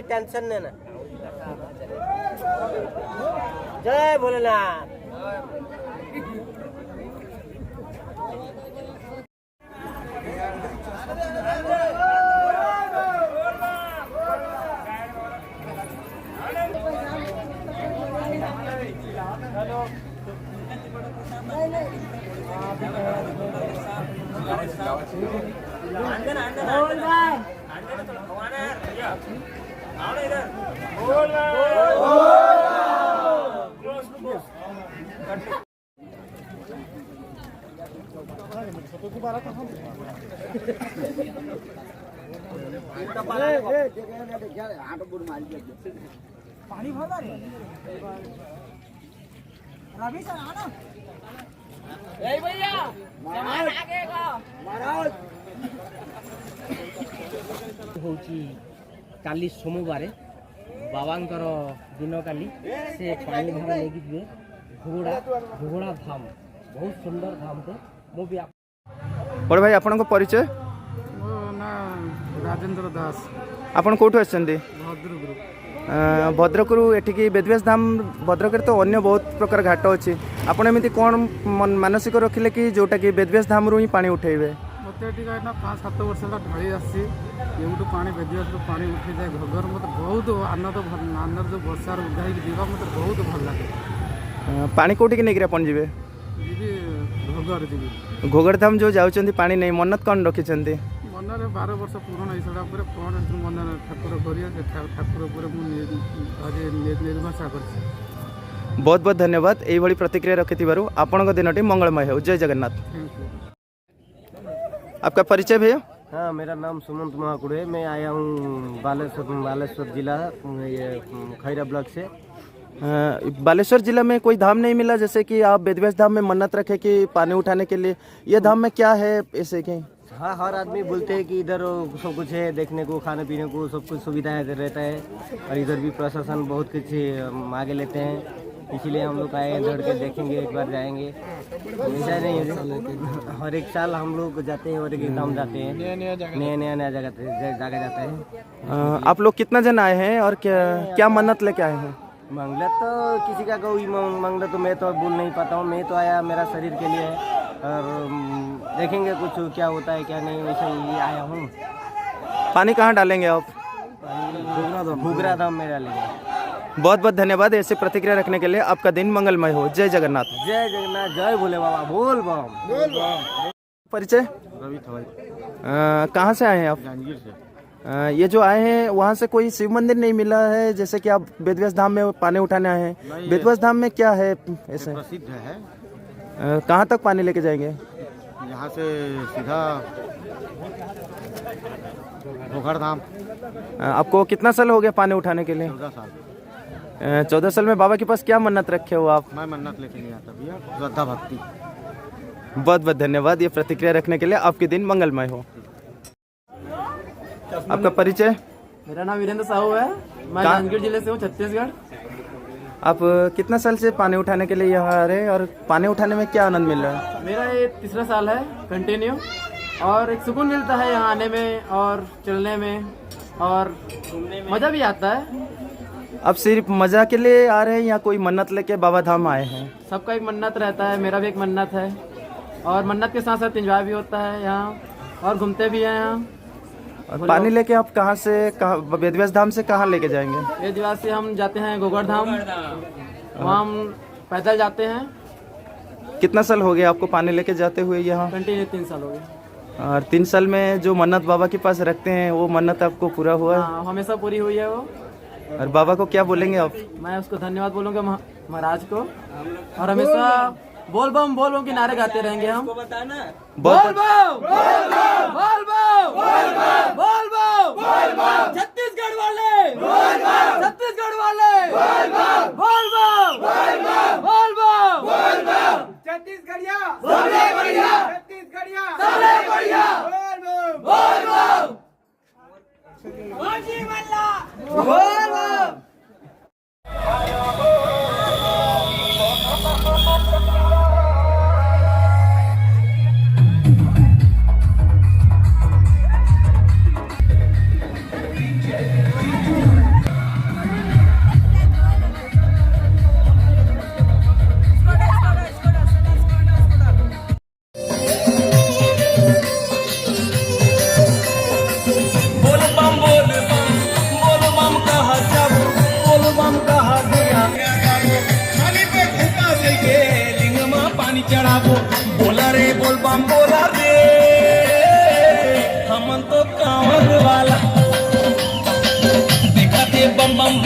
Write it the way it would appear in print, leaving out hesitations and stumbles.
Tension नहीं ना। जय भोलेनाथ। पानी भरा रे रवि सर आना ए भैया सामान आगेगा महाराज होची काली सोमवार बाबांकर दिन काली से पानी भरा लेगी जे घोड़ा धाम बहुत सुंदर धाम थे मो भी बड़ भाई आपन को परिचय मो ना राजेंद्र दास आपन कोठु आछंदी भद्रकरू भद्रकरू एठिकी बेदव्यास धाम भद्रक तो अन्य बहुत प्रकार घाट अच्छी आपन एमती कौन मानसिक रखिले कि जोटा कि बेदव्यास धाम रु ही पानी उठेबे मत 5-7 वर्ष ढाई आसी पानी बेदव्यास पानी उठी जाए घगर मत बहुत आनंद जो वर्षार उधाई जीवा मत बहुत भल लगे पानी कोठी के नेकरे अपन जीवे जी घगर जी घोगड़ धाम जो जाउचंदी पानी नहीं मन्नत कौन रखिचंदी मन 12 वर्ष पूर्ण होइसला पर कौन मन ठाकुर करिया ठाकुर पर निर्भरसा कर बहुत बहुत धन्यवाद यही प्रतिक्रिया रखिथिबारु आपन दिनटी मंगलमय हो। जय जगन्नाथ। आपका परिचय भैया? हाँ, मेरा नाम सुमंत महाकुड़ है। मैं आया हूँ बालेश्वर जिला ये खैरा ब्लॉक से। बालेश्वर जिला में कोई धाम नहीं मिला जैसे कि आप बेदव्यास धाम में मन्नत रखे कि पानी उठाने के लिए, ये धाम में क्या है ऐसे कि? हाँ, हर आदमी बोलते हैं कि इधर सब कुछ है, देखने को खाने पीने को सब कुछ सुविधाएं रहता है और इधर भी प्रशासन बहुत कुछ आगे लेते हैं, इसीलिए हम लोग आए दौड़ के देखेंगे, एक बार जाएंगे। ऐसा नहीं है, हर एक साल हम लोग जाते हैं और एक धाम जाते हैं, नया जगह जाते हैं। आप लोग कितना जन आए हैं और क्या मन्नत लेके आए हैं? मंगला तो किसी का कोई मंगला तो मैं तो बोल नहीं पाता हूँ, मैं तो आया मेरा शरीर के लिए है और देखेंगे कुछ क्या होता है क्या नहीं, वैसे ही आया हूँ। पानी कहाँ डालेंगे आप? घुघरा धाम में डालेंगे। बहुत बहुत धन्यवाद ऐसे प्रतिक्रिया रखने के लिए। आपका दिन मंगलमय हो। जय जगन्नाथ। जय जगन्नाथ। जय भोले बाबा। बोल बम। परिचय? रवि थवाई। कहाँ से आए हैं आप? जांजगीर से। ये जो आए हैं वहाँ से कोई शिव मंदिर नहीं मिला है जैसे कि आप बेदव्यास धाम में पानी उठाने आए हैं? बेदव्यास धाम में क्या है ऐसे? प्रसिद्ध है। कहाँ तक पानी लेके जाएंगे? यहाँ से सीधा घोघर धाम। आपको कितना साल हो गया पानी उठाने के लिए? 14 साल। 14 साल में बाबा के पास क्या मन्नत रखे हो आप? मैं मन्नत लेके नहीं आता भैया, श्रद्धा भक्ति। बहुत बहुत धन्यवाद ये प्रतिक्रिया रखने के लिए। आपके दिन मंगलमय हो। आपका परिचय? मेरा नाम वीरेंद्र साहू है, मैं जांजगीर जिले से हूँ, छत्तीसगढ़। आप कितना साल से पानी उठाने के लिए यहाँ आ रहे हैं और पानी उठाने में क्या आनंद मिल रहा है? मेरा ये तीसरा साल है कंटिन्यू, और एक सुकून मिलता है यहाँ आने में और चलने में और मज़ा भी आता है। आप सिर्फ मजा के लिए आ रहे हैं या कोई मन्नत लेके बाबा धाम आए हैं? सबका एक मन्नत रहता है, मेरा भी एक मन्नत है और मन्नत के साथ साथ एंजॉय भी होता है यहाँ और घूमते भी हैं यहाँ। और पानी लेके आप कहाँ से बेदव्यास धाम से कहाँ लेके जाएंगे? बेदव्यास से हम जाते हैं घोघर धाम, वहाँ हम पैदल जाते हैं। कितना साल हो गया आपको पानी लेके जाते हुए यहाँ? कंटिन्यू 3 साल हो गए। और 3 साल में जो मन्नत बाबा के पास रखते हैं वो मन्नत आपको पूरा हुआ है? हाँ, हमेशा पूरी हुई है वो। और बाबा को क्या बोलेंगे आप? मैं उसको धन्यवाद बोलूँगा महाराज को, और हमेशा बोल बम के नारे गाते रहेंगे हम। बोल बम, छत्तीसगढ़ वाले, छत्तीसगढ़ वाले, बोल बम, छत्तीसगढ़िया सबले बढ़िया, छत्तीसगढ़िया सबले बढ़िया, बोल बम, बोल बम। बम बोला रे हम तो कांवर वाला देखा थे बम बम